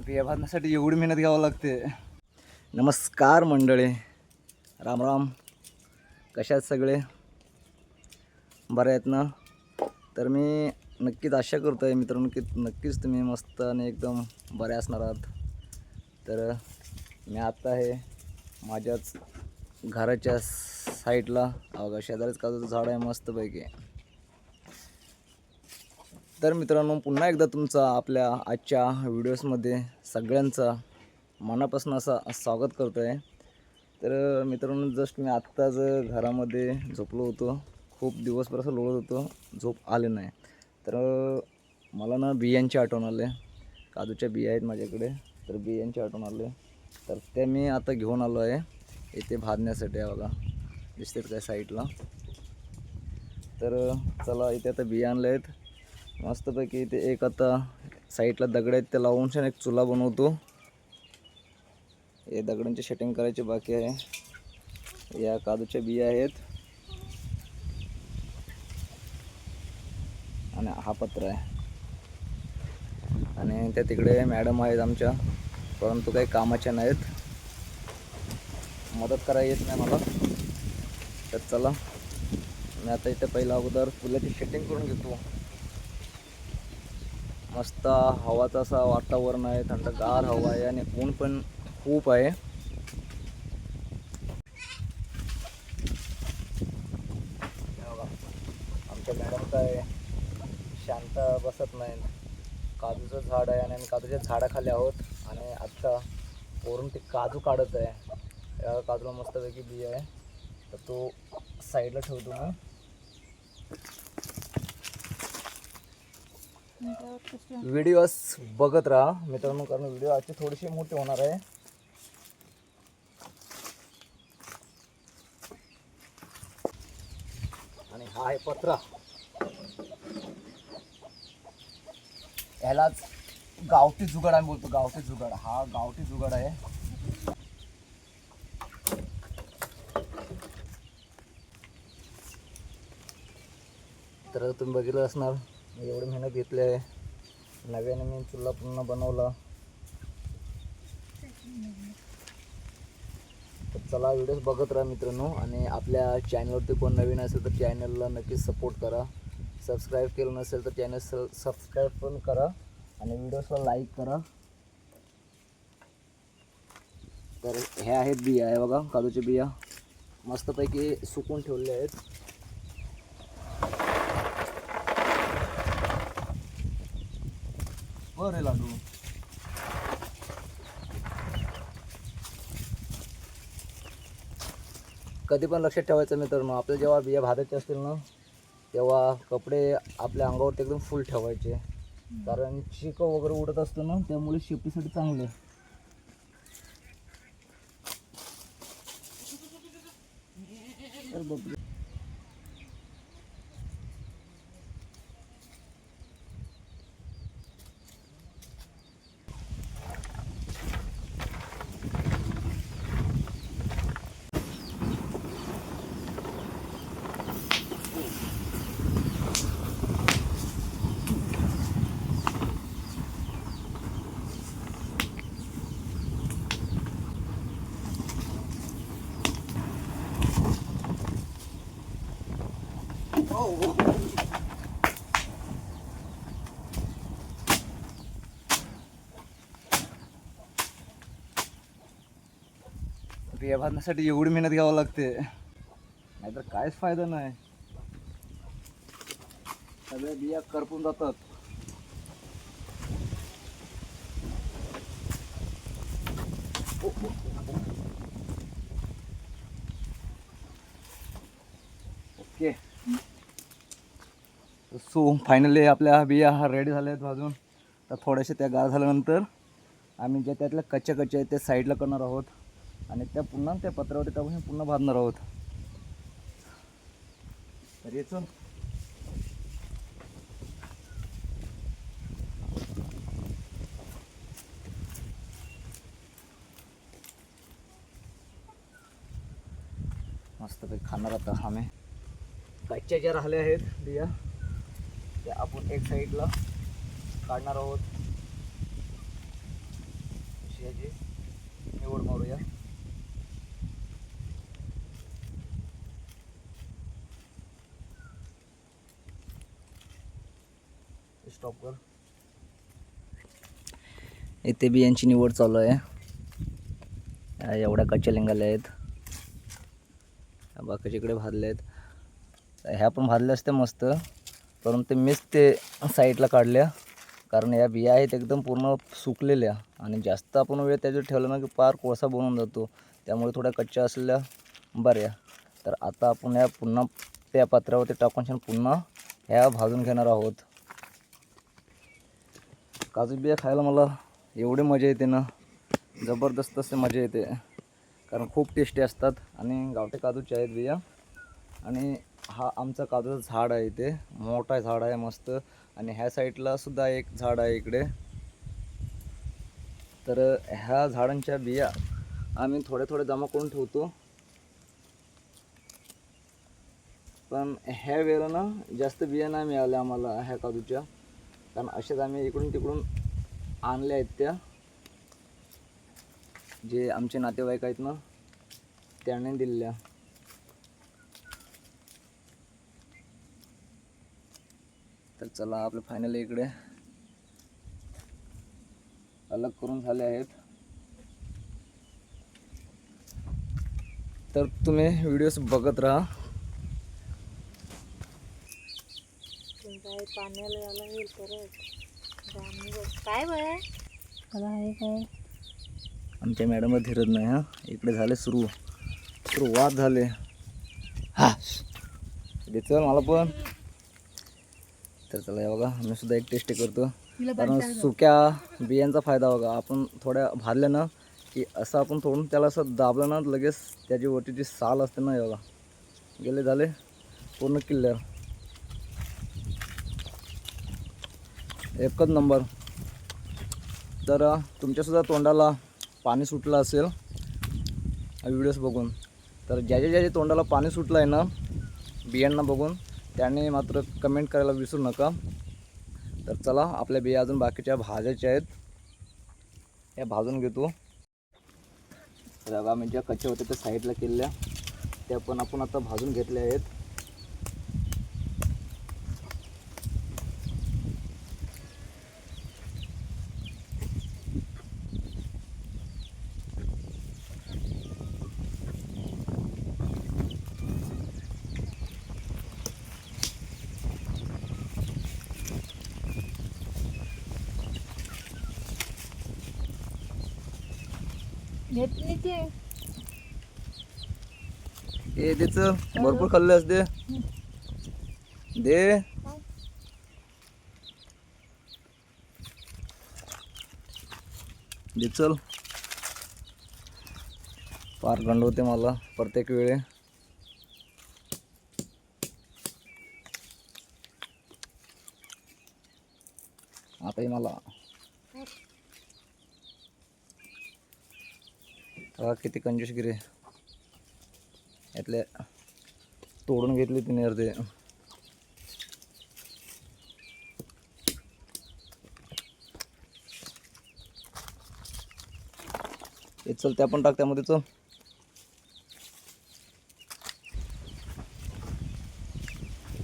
बिया भाजण्यासाठी एवढी मेहनत घ्यावं लागते. नमस्कार मंडळी, राम राम. कशात सगळे बरे आहेत ना? तर मी नक्कीच आशा करतो आहे मित्रांनो की नक्कीच तुम्ही मस्त आणि एकदम बरे असणार आहात. तर मी आता आहे माझ्याच घराच्या साईडला, बघा शेजारीच काजूचं झाड आहे मस्तपैकी. तर मित्रांनो पुन्हा एकदा तुमचा आपल्या आजच्या व्हिडिओजमध्ये सगळ्यांचा मनापासून असा स्वागत करतो आहे. तर मित्रांनो जस्ट मी आत्ताच घरामध्ये झोपलो होतो, खूप दिवसभर असं लोळत होतो, झोप आले नाही. तर मला ना बियांची आठवण आले, काजूच्या बिया आहेत माझ्याकडे, तर बियांची आठवण आले. तर ते मी आता घेऊन आलो आहे इथे भाजण्यासाठी. बघा दिसतात काय साईडला. तर चला इथे आता बिया आणले आहेत मस्तपैकी. इथे एक आता साईडला दगड आहेत ते लावून छान एक चुला बनवतो. हे दगडांची सेटिंग करायची बाकी आहे. या काजूच्या बिया आहेत आणि हा पत्र आहे. आणि त्या तिकडे मॅडम आहेत आमच्या, परंतु काही कामाच्या नाहीत, मदत करायला येत नाही मला. तर चला मी आता इथे पहिला अगोदर चुल्याची सेटिंग करून घेतो. मस्त हवाचं असं वातावरण आहे, थंडगार हवा आहे आणि ऊन पण खूप आहे. आमच्या मॅडम काय शांत बसत नाही. काजूचं झाड आहे आणि आम्ही काजूच्या झाडाखाली आहोत आणि आत्ता वरून ते काजू काढत आहे. या काजूला मस्तपैकी बिया आहे, तर तो साईडला ठेवतो मी. व्हिडिओज बघत राहा मित्रांनो, कारण व्हिडिओ आजची थोडीशी मोठी होणार आहे. आणि हा आहे पत्रा, ह्यालाच गावठी जुगाड आम्ही बोलतो. गावठी जुगाड, हा गावठी जुगाड आहे. तर तुम्ही बघितलं असणार मी एवढी मेहनत घेतली आहे. नव्याने मी चुल्हा पुन्हा बनवला. तर चला व्हिडिओज बघत राहा मित्रांनो. आणि आपल्या चॅनलवरती कोण नवीन असेल तर चॅनलला नक्कीच सपोर्ट करा. सबस्क्राईब केलं नसेल तर चॅनल सबस्क्राईब पण करा आणि व्हिडिओजला लाईक करा. तर ह्या आहेत बिया आहे बघा, काजूच्या बिया मस्तपैकी सुकून ठेवले आहेत. बरं लाडू कधी पण लक्षात ठेवायचं मित्रांनो, आपल्या जेव्हा बिया भाजायचे असतील ना तेव्हा कपडे आपल्या अंगावरती एकदम फुल ठेवायचे, कारण शिक वगैरे उडत असतं ना, त्यामुळे शेपटीसाठी चांगले. बिया भाजण्यासाठी एवढी मेहनत घ्यावं लागते, नाहीतर काहीच फायदा नाही. सगळ्या बिया करपून जातात. ओके, सो फायनली आपल्या बिया रेडी झाल्या आहेत भाजून. तर थोड्याशा त्या गार झाल्यानंतर आम्ही ज्या त्यातल्या कच्च्या आहेत त्या साईडला करणार आहोत आणि त्या पुन्हा त्या पत्रावरती टाकून पुन्हा भाजणार आहोत. तर याचं मस्तपैकी खाणार आता आम्ही. कच्च्या ज्या राहिल्या आहेत बिया त्या आपण एक साईडला काढणार आहोत. याची निवड मारूया. स्टॉप कर. इथे बियांची निवड चालू आहे. एवढ्या कच्च्या लिंगाल्या आहेत. बाकीच्या इकडे भाजल्या आहेत. ह्या पण भाजल्या असत्या मस्त, परंतु मीच ते साईडला काढल्या कारण या बिया आहेत एकदम पूर्ण सुकलेल्या आणि जास्त आपण वेळ त्याच्यावर ठेवलं ना की पार कोळसा बनून जातो. त्यामुळे थोड्या कच्च्या असलेल्या बऱ्या. तर आता आपण ह्या पुन्हा त्या पात्रावरती टाकून पुन्हा ह्या भाजून घेणार आहोत. काजू बिया खायला मला एवढी मजा येते ना, जबरदस्त असे मजा येते कारण खूप टेस्टी असतात. आणि गावठी काजूचे आहेत बिया. आणि हा आमचा काजूचं झाड आहे, इथे मोठा झाड आहे मस्त. आणि ह्या साईडला सुद्धा एक झाड आहे इकडे. तर ह्या झाडांच्या बिया आम्ही थोड्या जमा करून ठेवतो. पण ह्या वेळेला ना जास्त बिया नाही मिळाल्या आम्हाला ह्या काजूच्या, कारण असेच आम्ही इकडून तिकडून आणल्या आहेत. त्या जे आमचे नातेवाईक आहेत ना त्याने दिलेल्या. तर चला आपले फायनली इकडे अलग करून झाले आहेत. तर तुम्ही व्हिडिओज बघत राहा. पाण्याला याला येईल काय बाय काय आमच्या मॅडमला धीरत नाही. हां इकडे झाले सुरुवात झाले. हा दे चल मला पण. तर चला बघा मी सुद्धा एक टेस्ट करतो. कारण सुक्या बियांचा फायदा बघा, आपण थोड्या भाजल्या ना की असं आपण थोडून त्याला असं दाबलं ना लगेच त्याची वरची जी साल असते ना बघा गेले झाले पूर्ण क्लिअर. एकच नंबर. तर तुमच्यासुद्धा तोंडाला पाणी सुटलं असेल व्हिडिओज बघून, तर ज्याच्या तोंडाला पाणी सुटलं आहे ना बियांना बघून त्याने मात्र कमेंट करायला विसरू नका. तर चला आपल्या बिया अजून बाकीच्या भाजायच्या आहेत, या भाजून घेतो. तर आम्ही ज्या कच्च्या होत्या त्या साईडला केलेल्या त्या पण आपण आता भाजून घेतल्या आहेत. ए देच भरपूर खाल्ले असते दे. दे चल. फार गंड होते मला प्रत्येक वेळे. आताही मला किती कंजूसगिरी यातले तोडून घेतली तिने अर्धे. हे चल त्या पण टाक त्यामध्ये. चल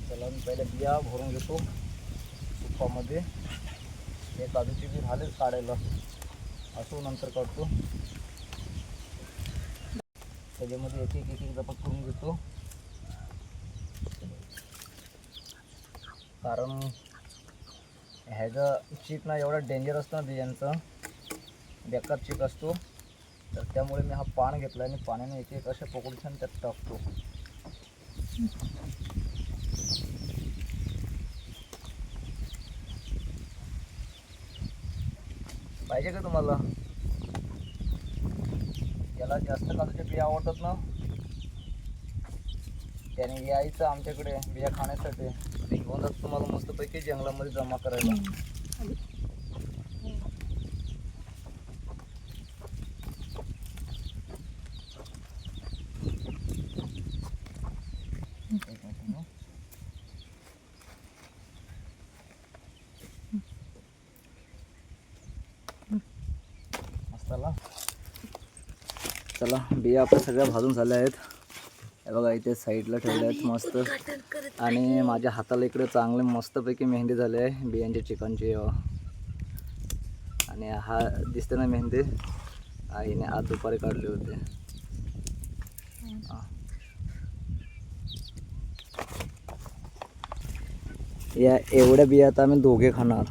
चला मी पहिले बिया भरून घेतो सुपामध्ये. हे काजूची बी झालेच काढायला, असो नंतर काढतो. त्याच्यामध्ये एक एक झपाट करून घेतो, कारण ह्याचा चीक ना एवढा डेंजर असतो ना बियांचा, बेकार चीक असतो. तर त्यामुळे मी हा पान घेतला आणि पाण्याने एक एक असे पकडून त्यात टाकतो. पाहिजे का तुम्हाला? याला जास्त काजूच्या बिया आवडतात ना, त्याने यायचं आमच्याकडे बिया खाण्यासाठी. ते घेऊन जातो तुम्हाला मस्तपैकी जंगलामध्ये जमा करायला. चला चला, बिया आपल्या सगळ्या भाजून झाल्या आहेत. हे बघा इथे साईडला ठेवल्या आहेत मस्त. आणि माझ्या हाताला इकडे चांगले मस्तपैकी मेहंदी झाली आहे बियांच्या चिकनची. आणि हा दिसते ना मेहंदी, आईने आज दुपारी काढली होती. या एवढ्या बिया आता आम्ही दोघे खाणार.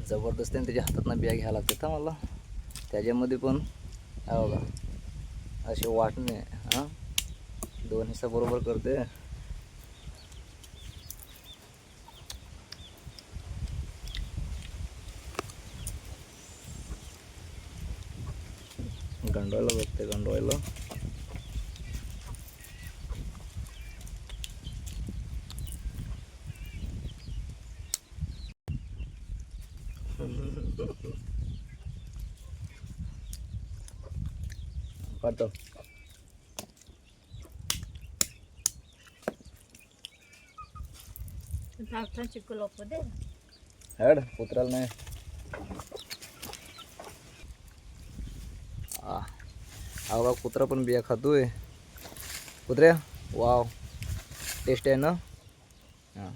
जबरदस्तीने त्याच्या हातातनं बिया घ्यायला लागतात हा मला. त्याच्यामध्ये पण हा बघा असे वाटणे, हां दोन हिस्सा बरोबर करते. गंडवायला बघते, गंडवायला. काढतो. चिकू लोक दे हेड कुत्र्याला नाही. हा बघा कुत्रा पण बिया खातोय. कुत्र्या वाव, टेस्ट आहे ना. हां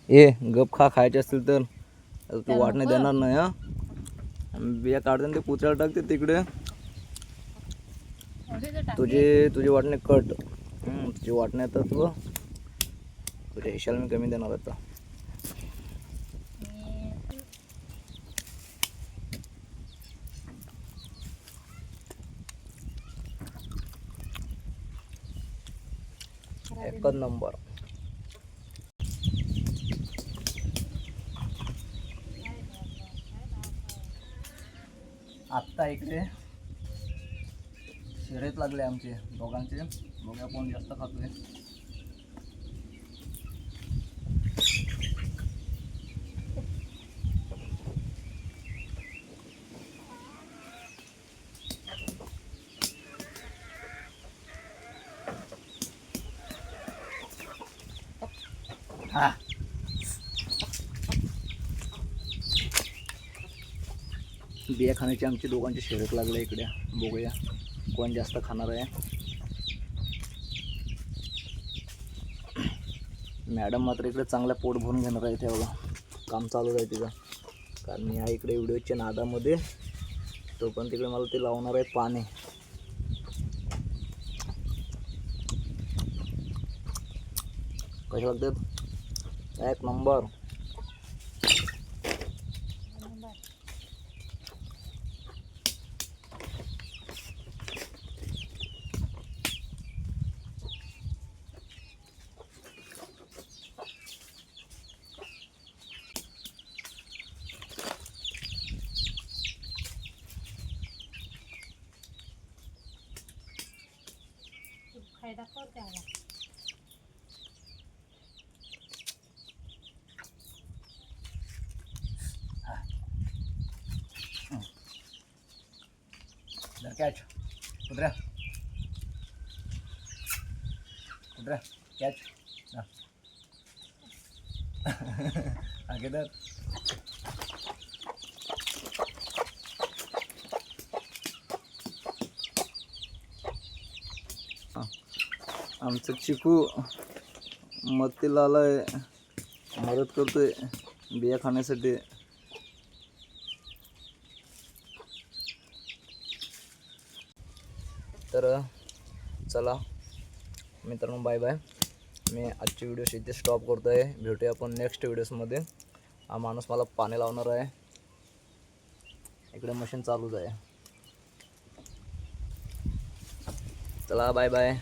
ए गप खा, खायचे असतील तर. तू वाटणे देणार नाही हा. बिया काढताना ते कुत्र्याला टाकते तिकडे. तुझे वाटणे कट. तुझे वाटणे येतात तू. तुझ्या हिशाला मी कमी देणार आता. एकच नंबर. आत्ता इकडे शर्यत लागले आमचे दोघांचे. बघूया कोण जास्त खातोय. हा बिया खाण्याची आमची दोघांची शर्यत लागली इकडे. बघूया कोण जास्त खाणार आहे. मॅडम मात्र इकडे चांगल्या पोट भरून घेणार आहे. ते बघा काम चालू आहे तिचं. कारण मी आहे इकडे व्हिडिओच्या नादामध्ये. तो पण तिकडे मला ते लावणार आहे पाणी. कसे लागतात? एक नंबर. फायदा करते आला. कॅच कुत्र्या, कुत्र्या कॅच. आगे तर आमचं चिकू मत्तीला आलाय, मदत करतोय बिया खाण्यासाठी. तर चला मित्रांनो, बाय बाय. मी आजची व्हिडिओ इथे स्टॉप करतो आहे. भेटूया आपण नेक्स्ट व्हिडिओजमध्ये. हा माणूस मला पाणी लावणार आहे. इकडे मशीन चालूच आहे. चला बाय बाय.